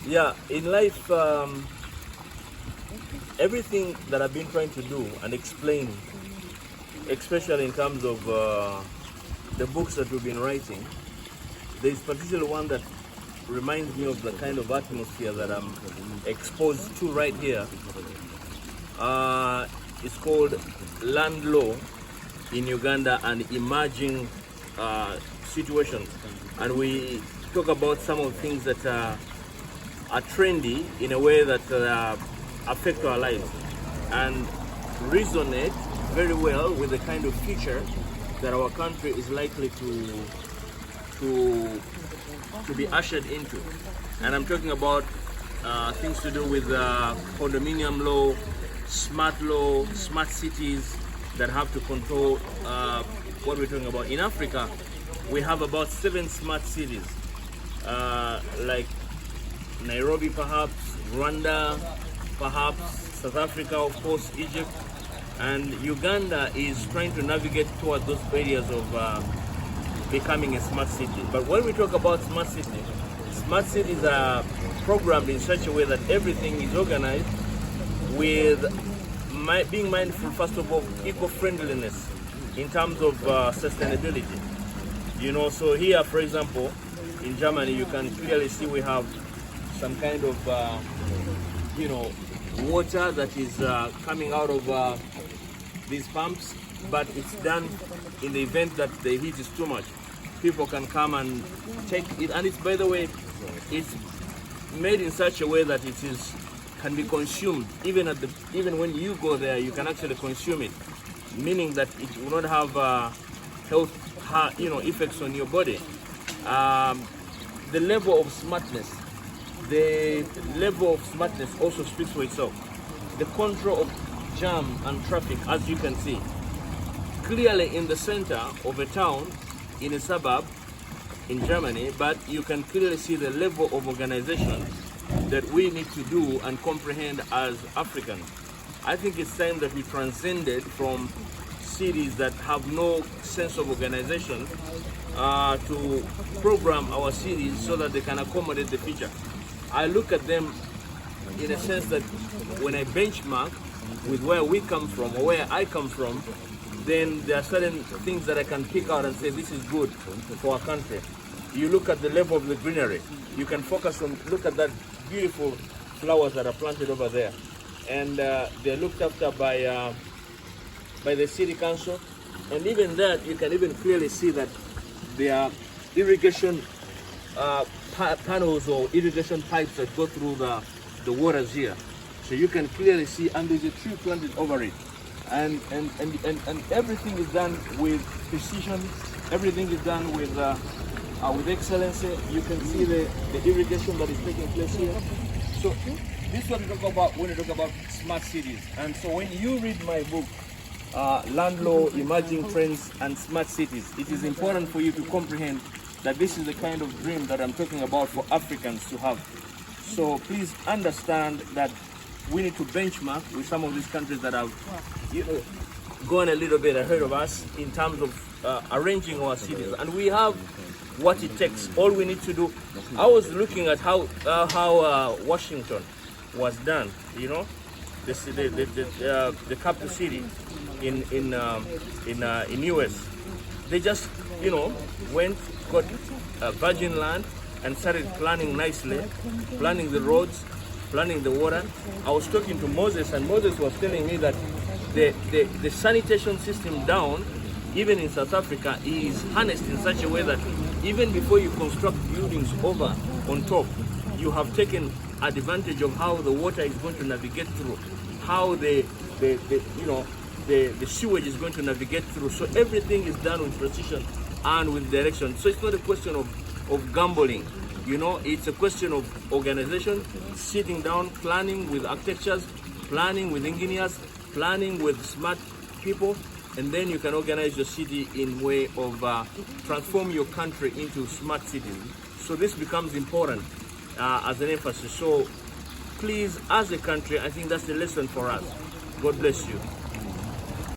Yeah, in life, everything that I've been trying to do and explain, especially in terms of the books that we've been writing, there's particularly one that reminds me of the kind of atmosphere that I'm exposed to right here. It's called Land Law in Uganda and Emerging Situations. And we talk about some of the things that are trendy in a way that affect our lives and resonate very well with the kind of future that our country is likely to be ushered into. And I'm talking about things to do with condominium law, smart cities that have to control what we're talking about. In Africa, we have about 7 smart cities, like Nairobi perhaps, Rwanda perhaps, South Africa of course, Egypt, and Uganda is trying to navigate towards those areas of becoming a smart city. But when we talk about smart cities are programmed in such a way that everything is organized with being mindful, first of all, eco-friendliness in terms of sustainability. You know, so here, for example, in Germany, you can clearly see we have some kind of, water that is coming out of these pumps, but it's done in the event that the heat is too much. People can come and take it, and it's, by the way, it's made in such a way that it can be consumed. Even when you go there, you can actually consume it, meaning that it will not have health effects on your body. The level of smartness also speaks for itself. The control of jam and traffic, as you can see, clearly in the center of a town, in a suburb in Germany, but you can clearly see the level of organization that we need to do and comprehend as Africans. I think it's time that we transcended from cities that have no sense of organization to program our cities so that they can accommodate the future. I look at them in a sense that when I benchmark with where we come from or where I come from, then there are certain things that I can pick out and say this is good for our country. You look at the level of the greenery. You can focus on, look at that beautiful flowers that are planted over there. And they're looked after by the city council. And even that, you can even clearly see that there are irrigation panels or irrigation pipes that go through the waters here. So you can clearly see, and there's a tree planted over it. And everything is done with precision. Everything is done with excellence. You can see the irrigation that is taking place here. So this is what we talk about when we talk about smart cities. And so when you read my book, Land Law, Emerging Trends and Smart Cities, it is important for you to comprehend that this is the kind of dream that I'm talking about for Africans to have. So please understand that we need to benchmark with some of these countries that have gone a little bit ahead of us in terms of arranging our cities. And we have what it takes. All we need to do. I was looking at how Washington was done. You know, the capital city in US. They just went, got virgin land and started planning nicely, planning the roads, planning the water. I was talking to Moses, and Moses was telling me that the sanitation system down, even in South Africa, is harnessed in such a way that even before you construct buildings over on top, you have taken advantage of how the water is going to navigate through, how the sewage is going to navigate through. So everything is done with precision and with direction. So it's not a question of gambling. It's a question of organization, sitting down, planning with architects, planning with engineers, planning with smart people, and then you can organize your city in way of transform your country into smart cities. So this becomes important as an emphasis. So please, as a country, I think that's the lesson for us. God bless you.